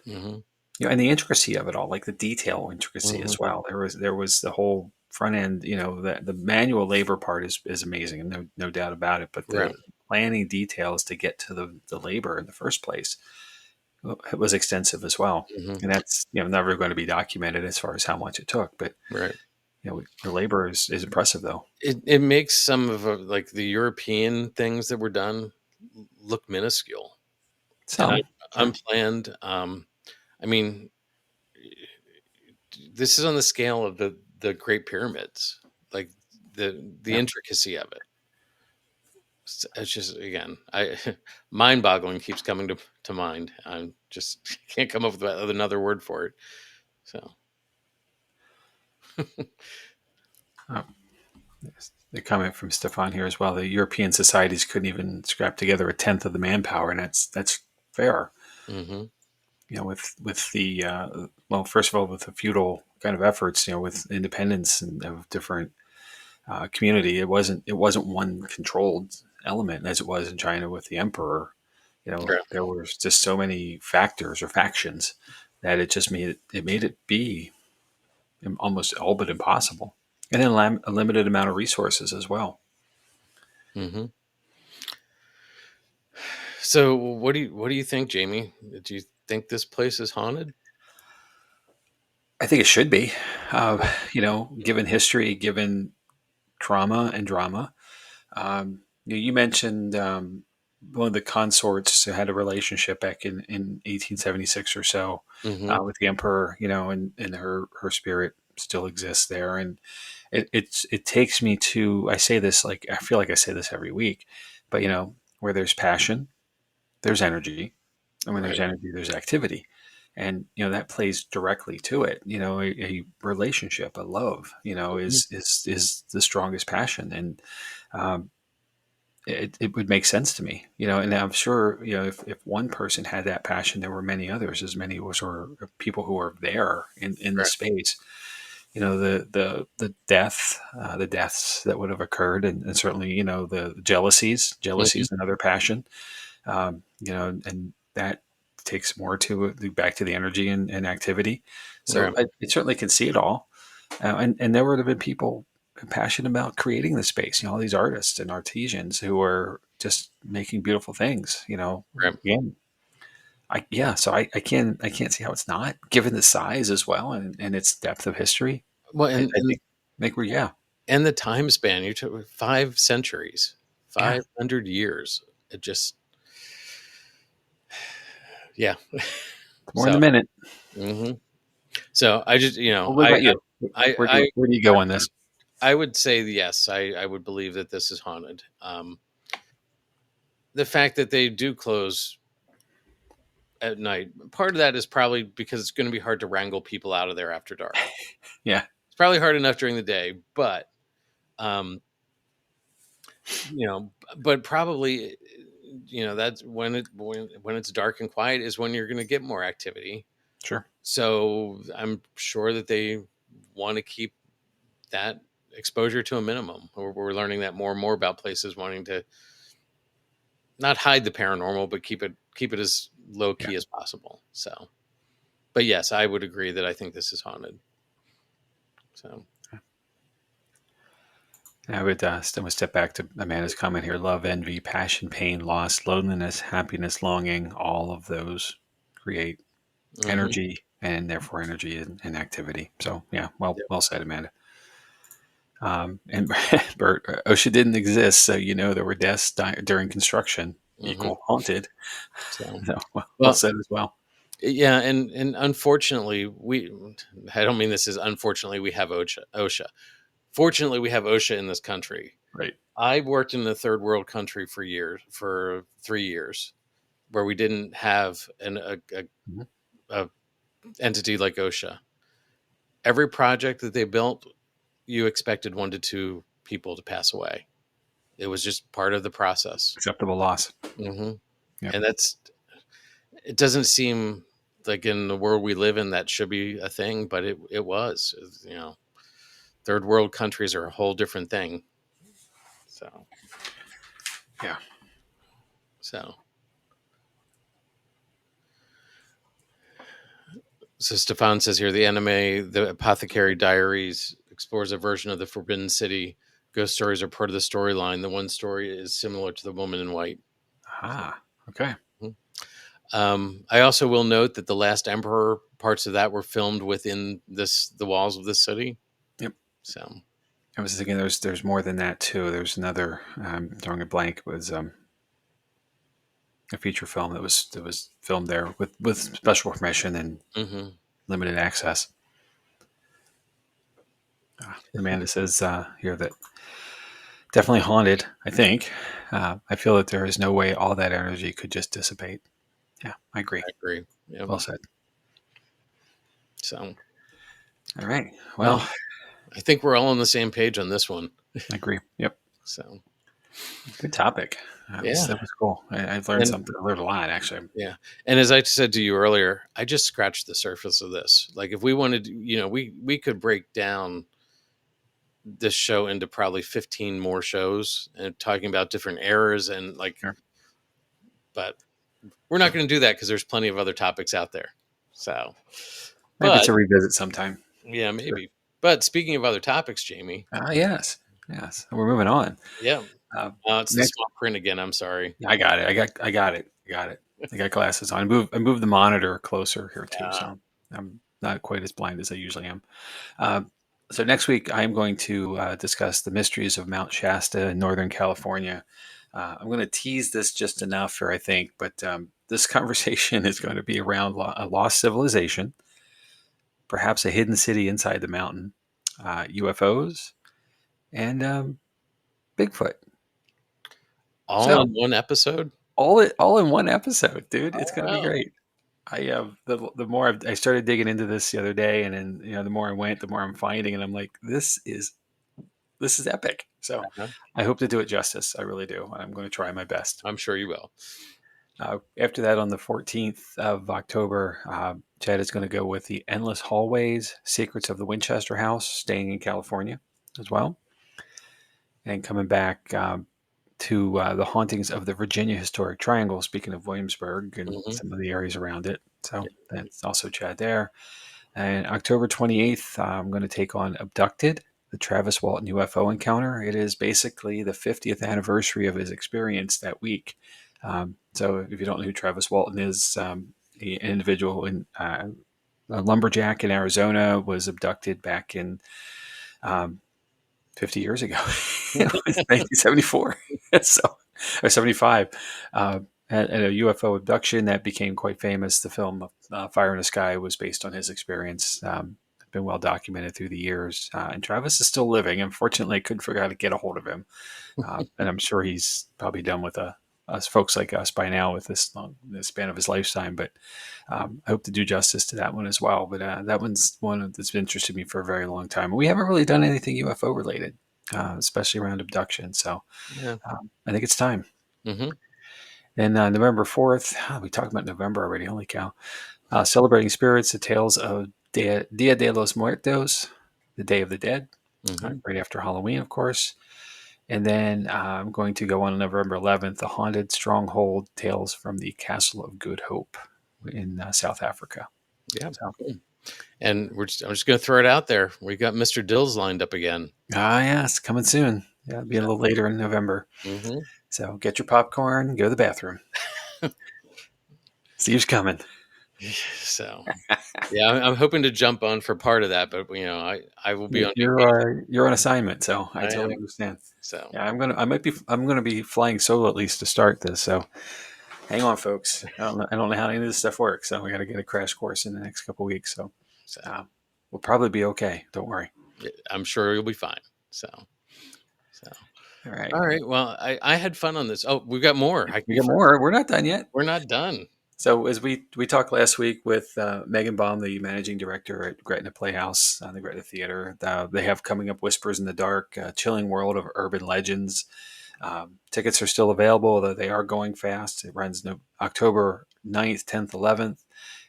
hmm And the intricacy of it all, like the detail intricacy hmm as well. There was the whole front end. The manual labor part is amazing, and no doubt about it. But Right. the planning details to get to the labor in the first place, it was extensive as well. hmm And that's never going to be documented as far as how much it took. But Right. the labor is impressive though. It makes some of like the European things that were done look minuscule and Some, sure. unplanned. I mean, this is on the scale of the Great Pyramids, like the Yeah. intricacy of it. It's just, again, I mind-boggling keeps coming to mind. I'm just can't come up with another word for it. So Oh, yes. The comment from Stefan here as well. The European societies couldn't even scrap together a tenth of the manpower, and that's fair. hmm With the well, first of all, with the feudal kind of efforts, with independence and of different community, it wasn't one controlled element as it was in China with the emperor. yeah. There were just so many factors or factions that it just made it be almost all but impossible, and then a limited amount of resources as well. hmm So what do you think, Jamie? Do you think this place is haunted? I think it should be, given history, given trauma and drama. You mentioned one of the consorts who had a relationship back in 1876 or so hmm with the emperor, and her spirit still exists there. And it takes me to, I say this, like, I feel like I say this every week, but where there's passion, there's energy. And when there's Right. energy, there's activity. And that plays directly to it. A relationship, a love, Mhm. is the strongest passion. And um, it would make sense to me, and I'm sure, if one person had that passion, there were many others, as many was or people who were there in the Right. space. The the deaths that would have occurred, and certainly, the jealousy Mhm. is another passion, and that takes more to back to the energy and activity. So Right. I certainly can see it all. And there would have been people passionate about creating the space, all these artists and artisans who are just making beautiful things, Right. again. So I can't see how it's not, given the size as well, and its depth of history. Well, I, and I and think we're, yeah, and the time span, you took 5 centuries, yeah, 500 years. It just, yeah. it's more in So, the minute. mhm. So I just, Well, what about you? I, Where do I, you, where do you go on this? I would say yes. I would believe that this is haunted. The fact that they do close at night, part of that is probably because it's going to be hard to wrangle people out of there after dark. Yeah, It's probably hard enough during the day, but um, but probably, that's when it's dark and quiet is when you're going to get more activity. sure. So I'm sure that they want to keep that exposure to a minimum. We're learning that more and more about places wanting to not hide the paranormal, but keep it as low Yeah. key as possible. So, but yes, I would agree that I think this is haunted. So, I would still step back to Amanda's comment here. Love, envy, passion, pain, loss, loneliness, happiness, longing, all of those create mhm. energy, and therefore energy and activity. So, yeah, well, Yep. well said, Amanda. And Bert, OSHA didn't exist, so there were deaths during construction, Mhm. equal haunted. So, So, well well, said as well. yeah, and unfortunately, I don't mean this as unfortunately we have OSHA. Fortunately, we have OSHA in this country. Right. I worked in a third world country for 3 years, where we didn't have Mhm. a entity like OSHA. Every project that they built, you expected 1 to 2 people to pass away. It was just part of the process. Acceptable loss. hmm Yep. And it doesn't seem like in the world we live in that should be a thing, but it was. Third world countries are a whole different thing. So Yeah. so so Stefan says here the anime, the Apothecary Diaries, explores a version of the Forbidden City. Ghost stories are part of the storyline. The one story is similar to the Woman in White. So, Ah, okay. mhm. I also will note that the Last Emperor parts of that were filmed within the walls of this city. Yep. So I was thinking there's more than that too. There's another, drawing a blank, was a feature film that was filmed there with special permission and mhm. limited access. Amanda says here that definitely haunted, I think. I feel that there is no way all that energy could just dissipate. Yeah, I agree. I agree. Yep. Well said. So, All right. well, Well, I think we're all on the same page on this one. I agree. Yep. So, Good topic. yeah. That was cool. I learned And something. I learned a lot, actually. yeah. And as I said to you earlier, I just scratched the surface of this. Like if we wanted, we could break down this show into probably 15 more shows and talking about different eras and like, Sure. but we're not going to do that because there's plenty of other topics out there. So, Maybe but to revisit sometime. yeah, Sure. maybe. But speaking of other topics, Jamie, Yes. Yes. We're moving on. yeah, Uh, it's the Next, small print again. I'm sorry. I got it. I got it. I got it. I got glasses on. I moved the monitor closer here too, Uh, so I'm not quite as blind as I usually am. Um, so next week, I'm going to discuss the mysteries of Mount Shasta in Northern California. I'm going to tease this just enough here, I think, but this conversation is going to be around a lost civilization, perhaps a hidden city inside the mountain, UFOs, and Bigfoot. all in So one episode. all in one episode, dude. It's going to be Oh, great. I the more I started digging into this the other day, and then the more I went, the more I'm finding, and I'm like, this is epic. So uh-huh. I hope to do it justice. I really do. I'm going to try my best. I'm sure you will. After that, on the 14th of October, Chad is going to go with the Endless Hallways, Secrets of the Winchester House, staying in California as well, and coming back to the hauntings of the Virginia Historic Triangle. Speaking of Williamsburg and Hmm. some of the areas around it, so Yeah. that's also Chad there. And October 28th, I'm going to take on Abducted, the Travis Walton UFO encounter. It is basically the 50th anniversary of his experience that week. So if you don't know who Travis Walton is, an individual in a lumberjack in Arizona was abducted back in um, 50 years ago. It was 1974, so or 75. And a UFO abduction that became quite famous. The film Fire in the Sky was based on his experience. Been well documented through the years. And Travis is still living. Unfortunately, I couldn't figure out how to get a hold of him. And I'm sure he's probably done with us folks like us by now with this long, the span of his lifetime. But I hope to do justice to that one as well. But that one's one that's interested me for a very long time. We haven't really done anything UFO related, especially around abduction. So Yeah. I think it's time. Hmm. And November 4th, we talked about November already. Holy cow. Celebrating spirits, the tales of Dia de los Muertos, the Day of the Dead, Hmm. right after Halloween, of course. And then I'm going to go on November 11th, the Haunted Stronghold Tales from the Castle of Good Hope in South Africa. Yeah. So, Cool. And I'm just going to throw it out there. We got Mr. Dills lined up again. yes, coming soon. Yeah, it'll be a little later in November. Hmm. So get your popcorn, go to the bathroom. Steve's coming. So, yeah, I'm hoping to jump on for part of that, but I will be on vacation. You're on assignment, so I I totally am. understand. So, Yeah, I'm gonna be flying solo at least to start this. So hang on, folks. I don't know how any of this stuff works, so we got to get a crash course in the next couple weeks. So so uh, we'll probably be okay. Don't worry. I'm sure you'll be fine. So, All right, all right. Well, I had fun on this. Oh, we've got more. we got more. We're not done yet. We're not done. So as we talked last week with Megan Baum, the managing director at Gretna Playhouse, the Gretna Theater, they have coming up Whispers in the Dark, Chilling World of Urban Legends. Tickets are still available, although they are going fast. It runs October 9th, 10th, 11th,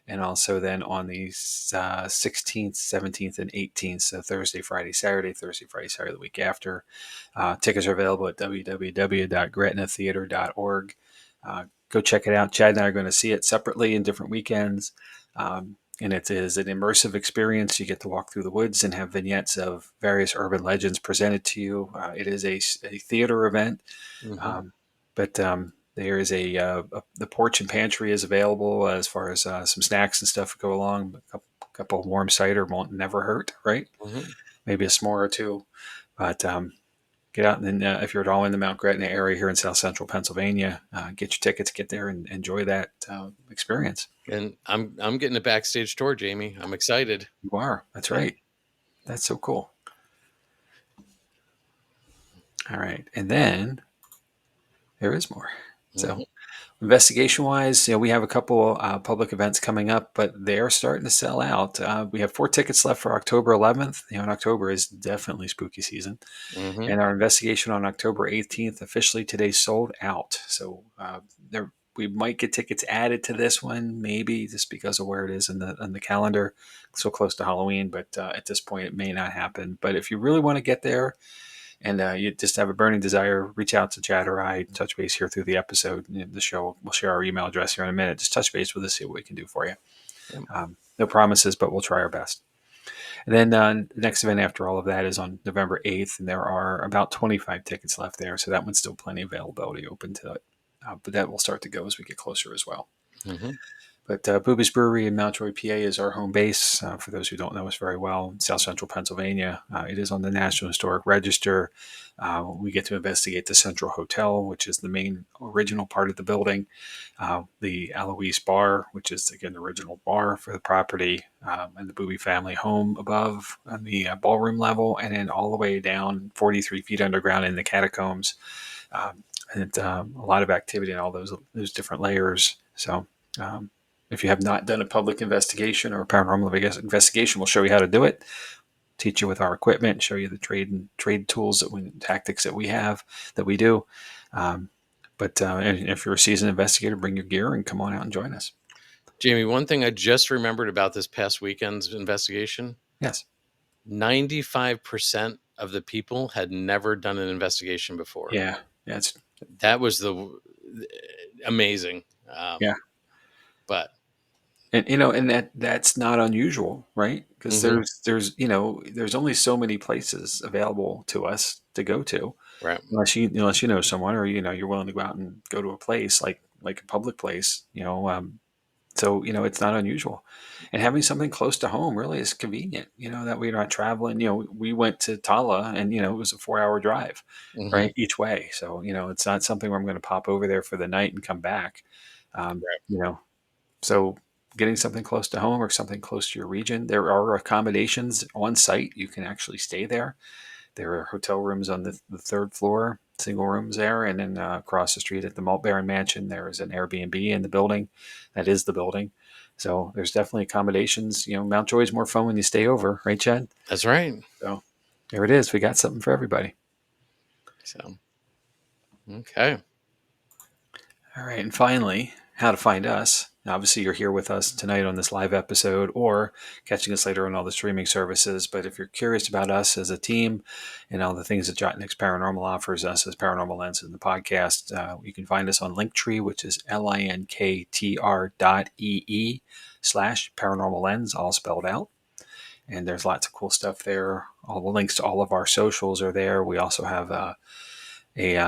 and also then on the 16th, 17th, and 18th, so Thursday, Friday, Saturday, the week after. Tickets are available at www.gretnatheater.org. Go check it out. Chad and I are going to see it separately in different weekends. And it is an immersive experience. You get to walk through the woods and have vignettes of various urban legends presented to you. It is a theater event, Hmm. um, but there is the porch and pantry is available as far as some snacks and stuff go along. A couple of warm cider won't never hurt, right? Hmm. Maybe a s'more or two, but get out and then if you're at all in the Mount Gretna area here in South Central Pennsylvania, get your tickets, get there, and enjoy that experience. And I'm getting a backstage tour, Jamie. I'm excited. You are. That's Yeah. right. That's so cool. All right. And then there is more. So Mhm. investigation wise, we have a couple public events coming up, but they're starting to sell out. We have 4 tickets left for October 11th. And October is definitely spooky season. Mhm. And our investigation on October 18th officially today sold out. So there we might get tickets added to this one, maybe just because of where it is in the calendar, so close to Halloween. But at this point, it may not happen. But if you really want to get there, and you just have a burning desire, reach out to Chad or I, touch base here through the episode. The show, we'll share our email address here in a minute. Just touch base with us, see what we can do for you. Yep. No promises, but we'll try our best. And then the next event after all of that is on November 8th, and there are about 25 tickets left there. So that one's still plenty of availability open to it. But that will start to go as we get closer as well. Mhm. But Booby's Brewery in Mountjoy, PA is our home base. For those who don't know us very well, South Central Pennsylvania. It is on the National Historic Register. We get to investigate the Central Hotel, which is the main original part of the building. The Alois Bar, which is, again, the original bar for the property, and the Booby family home above on the ballroom level, and then all the way down 43 feet underground in the catacombs. And a lot of activity in all those different layers. So, um, if you have not done a public investigation or a paranormal investigation, we'll show you how to do it, teach you with our equipment, show you the trade tools tactics that we have, that we do. Um, but and if you're a seasoned investigator, bring your gear and come on out and join us. Jamie, one thing I just remembered about this past weekend's investigation, Yes. 95% of the people had never done an investigation before. Yeah. Yeah. That was the amazing. Yeah. But And that's not unusual, right? Because mhm, there's only so many places available to us to go to, right. unless you know someone, or you're willing to go out and go to a place like a public place. So it's not unusual, and having something close to home really is convenient. That we're not traveling. We went to Tala, and it was a 4-hour drive, Mhm, right, each way. So it's not something where I'm going to pop over there for the night and come back. Um, right. you know, so getting something close to home or something close to your region, there are accommodations on site. You can actually stay there. There are hotel rooms on the third floor, single rooms there, and then across the street at the Malt Baron Mansion, there is an Airbnb in the building. That is the building. So there's definitely accommodations. Mountjoy is more fun when you stay over, right, Chad? That's right. So there it is. We got something for everybody. So, okay. All right, and finally, how to find us. Now, obviously, you're here with us tonight on this live episode or catching us later on all the streaming services. But if you're curious about us as a team and all the things that Jotnick's Paranormal offers us as Paranormal Lens in the podcast, you can find us on Linktree, which is linktr.ee/paranormal lens, all spelled out. And there's lots of cool stuff there. All the links to all of our socials are there. We also have a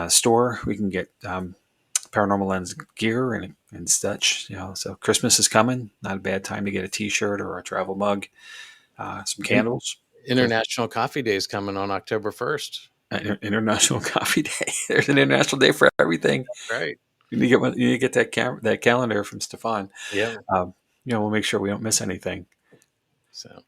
store. We can get Paranormal Lens gear and such. So Christmas is coming. Not a bad time to get a T-shirt or a travel mug, some In- candles. Because International Coffee Day is coming on October 1st. International Coffee Day. There's an international day for everything. Right. You need to get that calendar from Stefan. Yeah. We'll make sure we don't miss anything. So,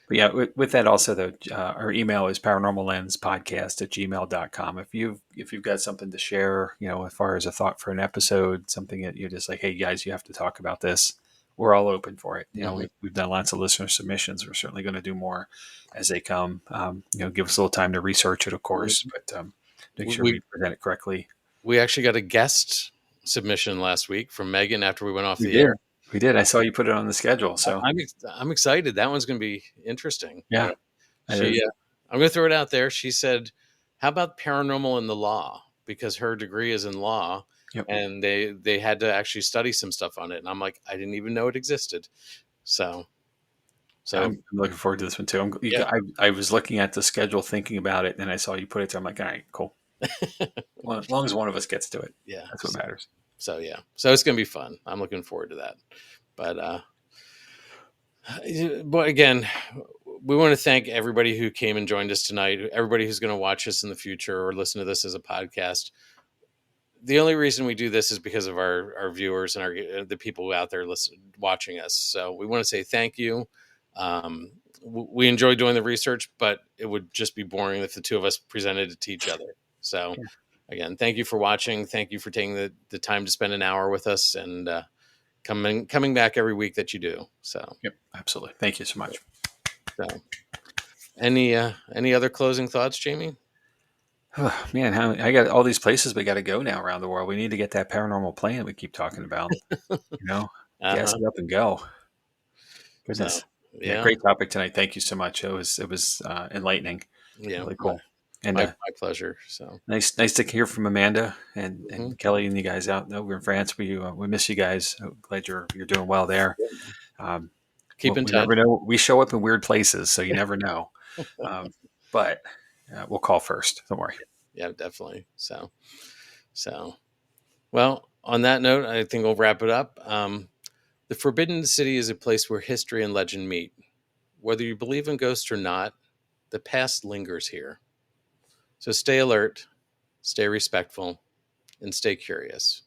But yeah, with that also, though, our email is paranormallenspodcast@gmail.com. If you've got something to share, as far as a thought for an episode, something that you're just like, hey guys, you have to talk about this, we're all open for it. mhm. We've done lots of listener submissions. We're certainly going to do more as they come. Give us a little time to research it, of course, but make sure we we present it correctly. we actually got a guest submission last week from Megan after we went off We the air. did. We did. I saw you put it on the schedule. So I'm excited. That one's going to be interesting. yeah, it is. I'm going to throw it out there. She said, "How about paranormal in the law?" Because her degree is in law, Yep. and they had to actually study some stuff on it. And I'm like, I didn't even know it existed. So so I'm looking forward to this one too. yeah. I was looking at the schedule, thinking about it, and I saw you put it there. I'm like, all right, cool. Well, as long as one of us gets to it, Yeah. that's what matters. So yeah. So it's gonna be fun. I'm looking forward to that. But but again, we want to thank everybody who came and joined us tonight, everybody who's going to watch us in the future or listen to this as a podcast. The only reason we do this is because of our viewers and the people out there watching us. So we want to say thank you. we enjoy doing the research, but it would just be boring if the two of us presented it to each other. So, Yeah. again, thank you for watching. Thank you for taking the time to spend an hour with us, and coming back every week that you do. So, Yep. Absolutely. Thank you so much. so any other closing thoughts, Jamie? Oh, man, I got all these places we got to go now around the world. We need to get that paranormal plane we keep talking about. Gas Uh-huh. it up and go. So, Goodness. Yeah, yeah, great topic tonight. Thank you so much. It was enlightening. yeah, Really my cool. And my pleasure. So, nice to hear from Amanda and mhm. Kelly and you guys out over in France. We miss you guys. Glad you're doing well there. Um, Keep in we touch. never know. We show up in weird places, so you never know. Um, but we'll call first. Don't worry. Yeah, definitely. So well, on that note, I think we'll wrap it up. The Forbidden City is a place where history and legend meet. Whether you believe in ghosts or not, the past lingers here. So stay alert, stay respectful, and stay curious.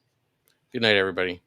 Good night, everybody.